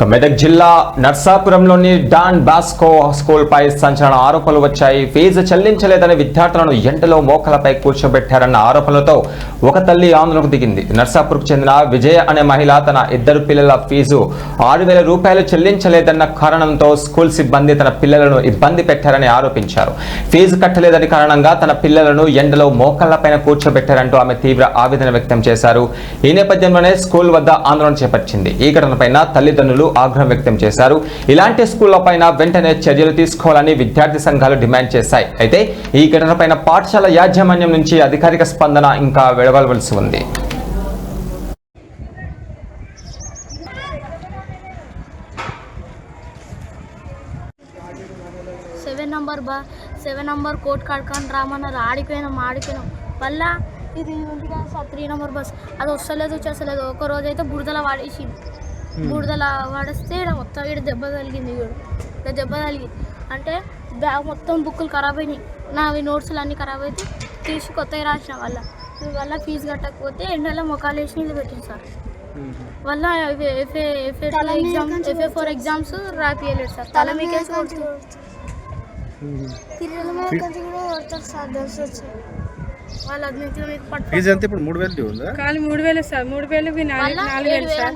మెదక్ జిల్లా నర్సాపురంలోని don Bosco school పై సంచలన ఆరోపణలు వచ్చాయి. ఫీజు చెల్లించలేదని విద్యార్థులను ఎండలో మోకాలపై కూర్చోబెట్టారన్న ఆరోపణలతో ఒక తల్లి ఆందోళనకు దిగింది. నర్సాపూర్కు చెందిన విజయ అనే మహిళ తన 2 పిల్లల ఫీజు 6,000 రూపాయలు చెల్లించలేదన్న కారణంతో స్కూల్ సిబ్బంది తన పిల్లలను ఇబ్బంది పెట్టారని ఆరోపించారు. ఫీజు కట్టలేదని కారణంగా తన పిల్లలను ఎండలో మోకాళ్లపైన కూర్చోబెట్టారంటూ ఆమె తీవ్ర ఆవేదన వ్యక్తం చేశారు. ఈ నేపథ్యంలోనే స్కూల్ వద్ద ఆందోళన చేపట్టింది. ఈ ఘటనపైన తల్లిదండ్రులు ఆగ్రహం వ్యక్తం చేశారు. ఇలాంటి స్కూళ్లపైన వెంటనే చర్యలు తీసుకోవాలని విద్యార్థి సంఘాలు డిమాండ్ చేశాయి. అయితే ఈ ఘటనపైన పాఠశాల యాజమాన్యం నుంచి అధికారిక స్పందన ఇంకా వెలువడవలసి ఉంది. 7 నంబర్ కోట్ కడుకొని రామన్నారు. ఆడిపోయినాం మళ్ళా ఇది ఉంది కదా సార్ 3 నంబర్ బస్ అది వస్తలేదు చేస్తలేదు. ఒక రోజు అయితే బురదల వాడేసింది. బురదల వాడేస్తే మొత్తం ఇక్కడ దెబ్బ తగిలింది. దెబ్బ తగిలి అంటే బ్యాగ్ మొత్తం బుక్కులు ఖరాబ్ అయినాయి. నావి నోట్స్లు అన్నీ ఖరాబ్ అయితే తీసి కొత్తగా రాసిన వల్ల ఫీజు కట్టకపోతే ఎండలో మొక్కలు వేసి నీళ్ళు పెట్టింది సార్. వల్ల FA4 ఎగ్జామ్స్ రాపియలేదు సార్. తల మీకే ఫీజు ఎంత ఇప్పుడు 3,000 ఉందా? కాదు 3,000 సార్. 3,000 4,000 సార్.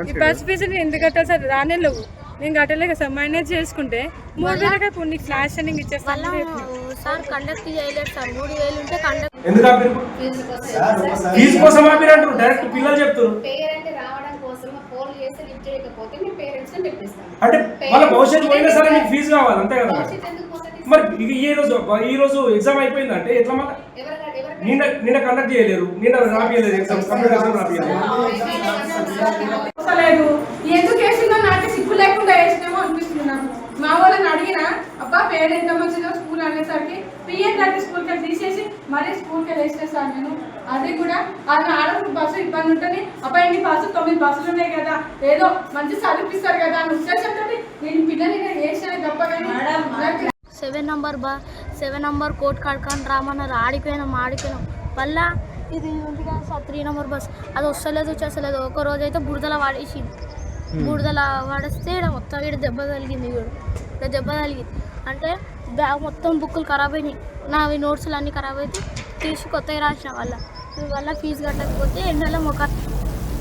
ఈ బస్ ఫీజు ఎందుకు కట్టాలి సార్? రానేలేవు నేను కట్టలేక సార్. మైనస్ చేసుకుంటే 3,000 ఇప్పుడు నీకు క్లాస్ ట్రైనింగ్ ఇచ్చేస్తాను సార్. కండక్ట్ చేయలేదు సార్. 3,000 ఉంటే కండక్ట్ ఫీజు కోసం ఆపిరంటారు. డైరెక్ట్ పిల్లలు చెప్తారు అంటే వాళ్ళ భవిష్యత్తు పోయినా సరే మీకు ఫీజు కావాలి అంతే కదా. మరి ఈ రోజు ఎగ్జామ్ అయిపోయిందంటే ఎట్లా మళ్ళీ నిన్న కండక్ట్ చేయలేరు. నిన్న రాపియలేదు ఎగ్జామ్. కంప్యూటర్ ఎగ్జామ్ రాపియలేదు. ఎందుకు వేసిందో నాకు సిగ్గు లేకుండా వేసినామో అనిపిస్తుంది నాకు. మా వాళ్ళని అడిగినా అబ్బా పేరు ఎంత మంచిదో స్కూల్ అనేసరికి PN30 స్కూల్కి తీసేసి మరీ స్కూల్కి వేసిన సార్ నేను. అది కూడా అది ఆడప్పుడు బస్సు ఇబ్బంది ఉంటుంది. అబ్బాయి ఎన్ని బస్సు 9 బస్సులు ఉన్నాయి కదా, ఏదో మంచి చదివిస్తారు కదా అని ఉద్దేశంతో నేను పిల్లల్ని వేసిన తప్ప. 7 నంబర్ కోట్ కడుకొని రామన్నారు. ఆడిపోయినాం మళ్ళా ఇది ఉంది కదా సార్ 3 నంబర్ బస్ అది వస్తలేదు చేస్తలేదు. ఒక రోజు అయితే బురదల వాడేసింది. బురదల వాడేస్తే మొత్తం ఇక్కడ దెబ్బ తగిలింది. దెబ్బ తగిలి అంటే బ్యాగ్ మొత్తం బుక్కులు ఖరాబ్ అయినాయి. నావి నోట్స్లు అన్నీ ఖరాబ్ అయితే తీసి కొత్తగా రాసిన వల్ల ఫీజు కట్టకపోతే ఎండలో మొక్క